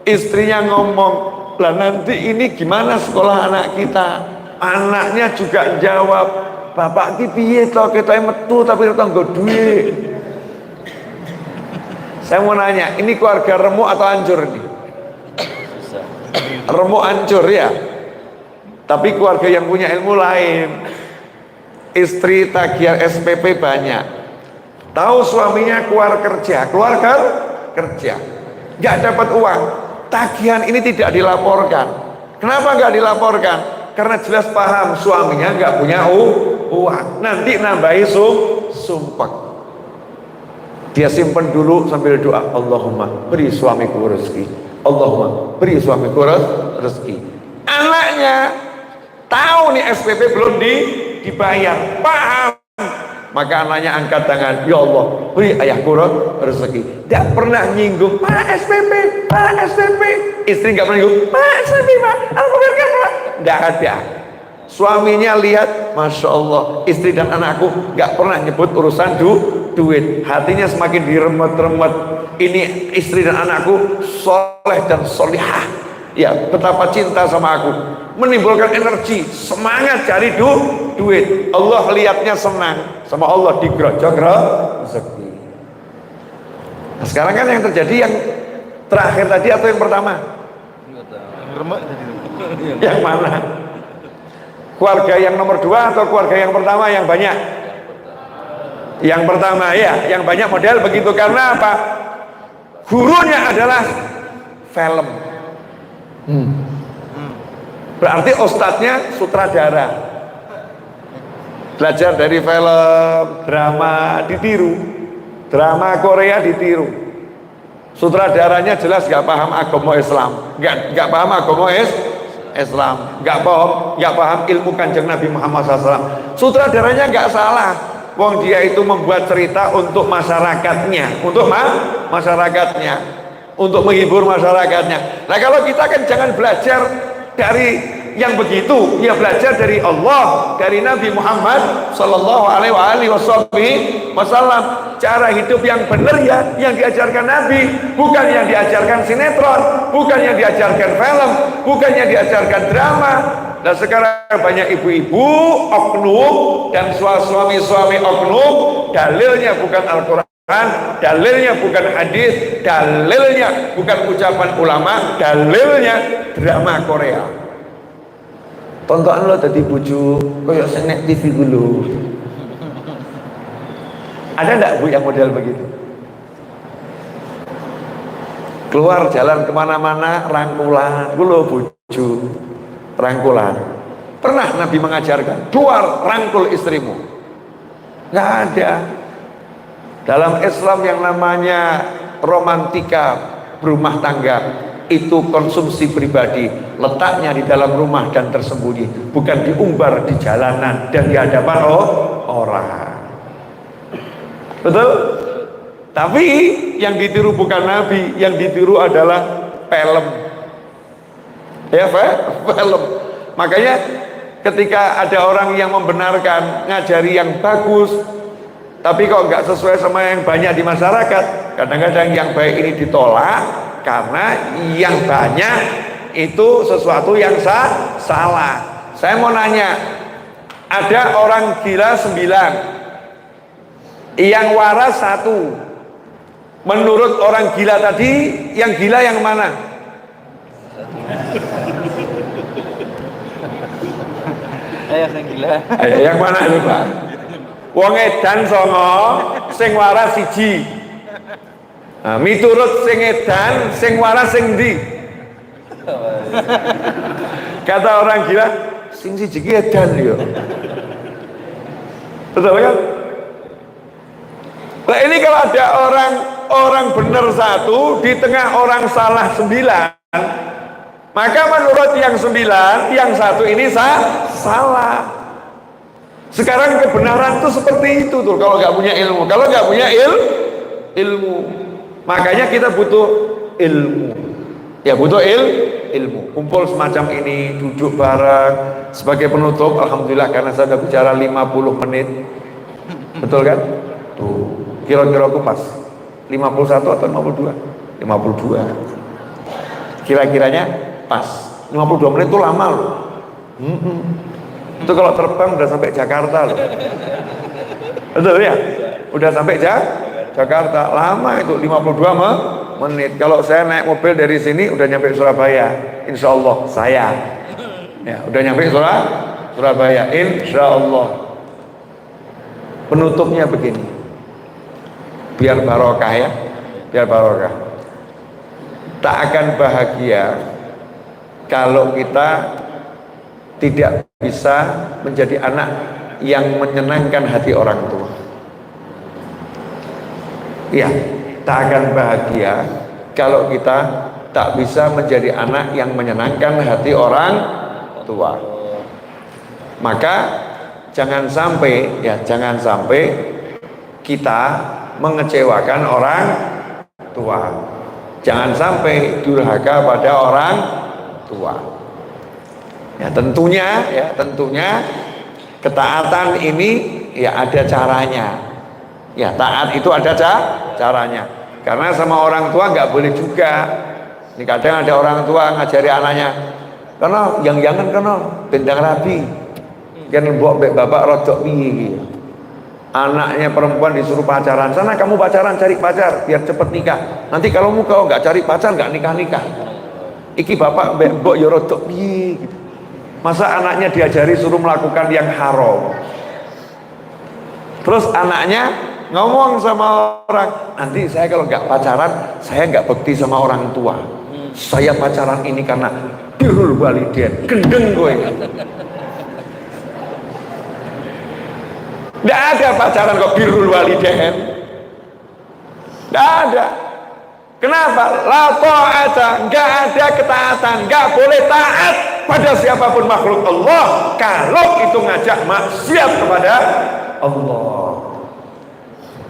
Istrinya ngomong, lah nanti ini gimana sekolah anak kita? Anaknya juga jawab, bapak ki piye to, kita metu tapi kita nggak duit. Saya mau nanya, ini keluarga remuk atau hancur nih? Remuk hancur ya. Tapi keluarga yang punya ilmu lain. Istri tagihan SPP banyak. Tahu suaminya keluar kerja, nggak dapat uang. Tagihan ini tidak dilaporkan. Kenapa nggak dilaporkan? Karena jelas paham suaminya nggak punya uang. Nanti nambahi sumpah. Dia simpan dulu sambil doa, Allahumma beri suamiku rezeki, Allahumma beri suamiku rezeki. Anaknya tahu nih SPP belum dibayar, paham. Maka anaknya angkat tangan, ya Allah beri ayahku rezeki. Tidak pernah nyinggung Pak SPP, Pak SPP. Istri nggak pernah nyinggung Pak SPP, Pak Alhamdulillah, Pak. Tidak ada. Suaminya lihat, Masya Allah, istri dan anakku nggak pernah nyebut urusan duit. Hatinya semakin diremet-remet. Ini istri dan anakku soleh dan solihah. Ya, betapa cinta sama aku. Menimbulkan energi, semangat cari duit. Allah lihatnya senang. Sama Allah digerojok rezeki. Nah, sekarang kan yang terjadi yang terakhir tadi atau yang pertama? Yang mana? Keluarga yang nomor 2 atau keluarga yang pertama yang banyak? Yang pertama ya, yang banyak model begitu. Karena apa? Gurunya adalah film. Berarti ustadznya sutradara. Belajar dari film, drama ditiru, drama Korea ditiru. Sutradaranya jelas gak paham agama Islam, gak paham agama Islam, nggak paham ilmu Kanjeng Nabi Muhammad SAW. Sutradaranya nggak salah, wong dia itu membuat cerita untuk masyarakatnya, untuk menghibur masyarakatnya. Nah kalau kita kan jangan belajar dari yang begitu, ya belajar dari Allah, dari Nabi Muhammad Sallallahu Alaihi Wasallam. Cara hidup yang benar ya, yang diajarkan Nabi, bukan yang diajarkan sinetron, bukan yang diajarkan film, bukan yang diajarkan drama. Dan sekarang banyak ibu-ibu oknum dan suami-suami oknum, dalilnya bukan Al-Quran dalilnya bukan hadis, dalilnya bukan ucapan ulama, dalilnya drama Korea. Tonton lo tadi buju koyo senek TV dulu. Ada enggak Bu yang model begitu? Keluar jalan kemana-mana rangkulan, gue lo buju rangkulan. Pernah Nabi mengajarkan keluar rangkul istrimu? Nggak ada. Dalam Islam yang namanya romantika berumah tangga itu konsumsi pribadi, letaknya di dalam rumah dan tersembunyi, bukan diumbar di jalanan dan di hadapan orang. Betul? Tapi yang ditiru bukan Nabi, yang ditiru adalah film. Ya, film. Makanya ketika ada orang yang membenarkan ngajari yang bagus, tapi kok nggak sesuai sama yang banyak di masyarakat, kadang-kadang yang baik ini ditolak karena yang banyak itu sesuatu yang salah. Saya mau nanya, ada orang gila 9, yang waras 1. Menurut orang gila tadi, yang gila yang mana? Ayo yang gila. Ayo, yang mana itu Pak? Wong edan 9, sing waras 1. Nah, miturut sing edan, sing waras sing ndi? Kata orang gila, sing siji ki edan yo. Betul kan? Nah ini kalau ada orang benar 1 di tengah orang salah 9, maka menurut yang 9, yang 1 ini salah. Sekarang kebenaran itu seperti itu tuh kalau nggak punya ilmu. Kalau nggak punya ilmu, makanya kita butuh ilmu. Ya butuh ilmu. Kumpul semacam ini, duduk bareng. Sebagai penutup, alhamdulillah karena saya sudah bicara 50 menit, betul kan? Tuh. Kira-kira aku pas 51 atau 52? 52. Kira-kiranya pas 52 menit itu lama loh. Itu kalau terbang udah sampai Jakarta loh. Betul ya? Udah sampai Jakarta. Lama itu 52 menit. Kalau saya naik mobil dari sini udah nyampe Surabaya. Insya Allah saya ya udah nyampe Surabaya. Insya Allah. Penutupnya begini, biar barokah ya, biar barokah. Tak akan bahagia kalau kita tidak bisa menjadi anak yang menyenangkan hati orang tua. Ya, tak akan bahagia kalau kita tak bisa menjadi anak yang menyenangkan hati orang tua. Maka jangan sampai kita mengecewakan orang tua. Jangan sampai durhaka pada orang tua. Ya tentunya ketaatan ini ya ada caranya. Ya taat itu ada caranya. Karena sama orang tua nggak boleh juga. Ini kadang ada orang tua ngajari anaknya, "Kono jangan kono bendang rabi." Kan mbok bapak rodok piye. Anaknya perempuan disuruh pacaran, sana kamu pacaran, cari pacar biar cepet nikah. Nanti kalau kau nggak cari pacar nggak nikah. Iki bapak mbok yo rodok piye gitu. Masa anaknya diajari suruh melakukan yang haram. Terus anaknya ngomong sama orang, nanti saya kalau nggak pacaran, saya nggak bekti sama orang tua. Saya pacaran ini karena birrul walidain. Gendeng gue. Nggak ada pacaran kok birrul walidain. Nggak ada. Kenapa? La ta'ata, nggak ada ketaatan, nggak boleh taat pada siapapun makhluk Allah kalau itu ngajak maksiat kepada Allah.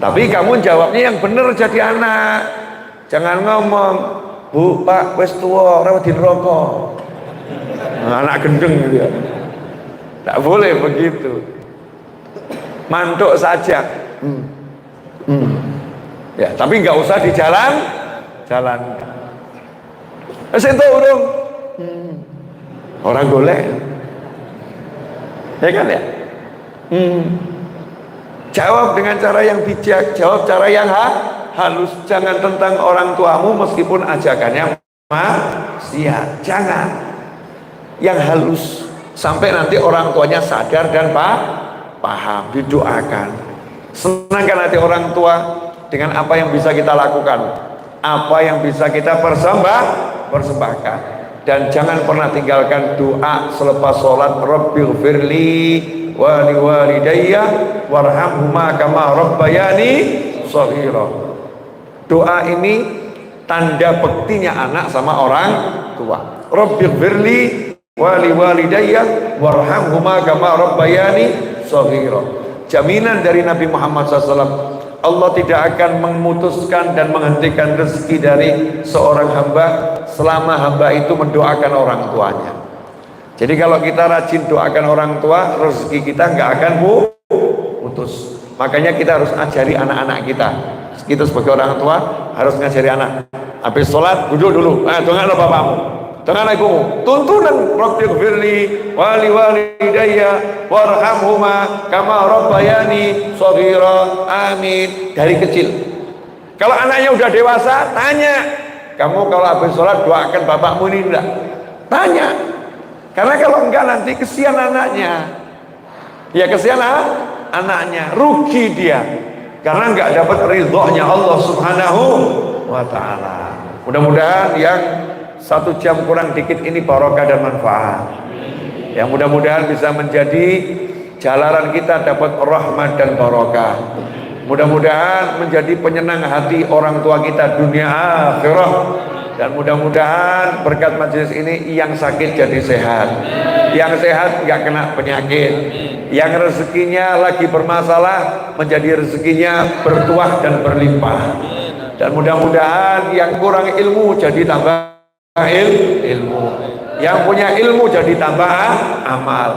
Tapi kamu jawabnya yang benar jadi anak. Jangan ngomong, "Bu, Pak, wis tuwa, ora wedi rokok." Anak gendeng gitu ya. Tak boleh begitu. Mantuk saja. Ya, tapi nggak usah di jalan. Sentuh urung. Orang golek. Ya kan ya? Jawab dengan cara yang bijak, jawab cara yang halus. Jangan tentang orang tuamu meskipun ajakannya maksiat. Jangan. Yang halus sampai nanti orang tuanya sadar dan paham, didoakan. Senangkan hati orang tua dengan apa yang bisa kita lakukan, apa yang bisa kita persembahkan. Dan jangan pernah tinggalkan doa selepas sholat. Rabbighfirli wa liwalidayya warhamhuma kama rabbayani shaghira. Doa ini tanda bektinya anak sama orang tua. Rabbighfirli wa liwalidayya warhamhuma kama rabbayani shaghira. Jaminan dari Nabi Muhammad SAW, Allah tidak akan memutuskan dan menghentikan rezeki dari seorang hamba selama hamba itu mendoakan orang tuanya. Jadi kalau kita rajin doakan orang tua, rezeki kita nggak akan putus. Makanya kita harus ajari anak-anak kita. Kita sebagai orang tua harus ngajari anak. Habis sholat duduk dulu. Dengarlah bapakmu, dengarlah ibumu. Tuntunan Rabbighfirli wa liwalidayya warhamhuma kama rabbayani shaghira. Amin. Dari kecil. Kalau anaknya udah dewasa, tanya. Kamu kalau habis sholat doakan bapakmu ini enggak? Tanya. Karena kalau enggak nanti kesian anaknya. Ya kesian anaknya, rugi dia. Karena enggak dapat ridhonya Allah Subhanahu wa taala. Mudah-mudahan yang 1 jam kurang dikit ini barokah dan manfaat. Yang mudah-mudahan bisa menjadi jalanan kita dapat rahmat dan barokah. Mudah-mudahan menjadi penyenang hati orang tua kita dunia akhirah. Dan mudah-mudahan berkat majelis ini yang sakit jadi sehat, yang sehat nggak kena penyakit, yang rezekinya lagi bermasalah menjadi rezekinya bertuah dan berlimpah. Dan mudah-mudahan yang kurang ilmu jadi tambah ilmu, yang punya ilmu jadi tambah amal,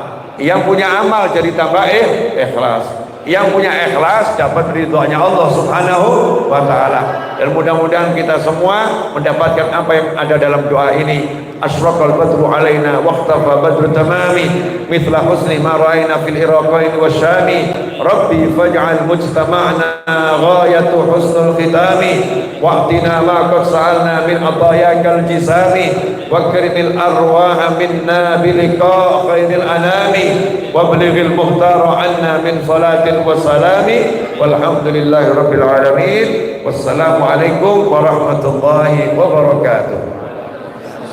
yang punya amal jadi tambah ikhlas, yang punya ikhlas dapat ridhonya Allah Subhanahu wa taala. Dan mudah-mudahan kita semua mendapatkan apa yang ada dalam doa ini. Asyraqal badru alaina waqtafa badru tamami mithla husni ma ra'ayna fil iraqain wasyami. Rabbi faj'al mujtama'na ghayatu husnul khitami wa'tina ma qad sa'alna min atayakal jisami wakrimil arwaha minna biliqa khairil anami wablighil muhtara anna min salatin wa salami walhamdulillahi rabbil alamin. Wassalamualaikum warahmatullahi wabarakatuh.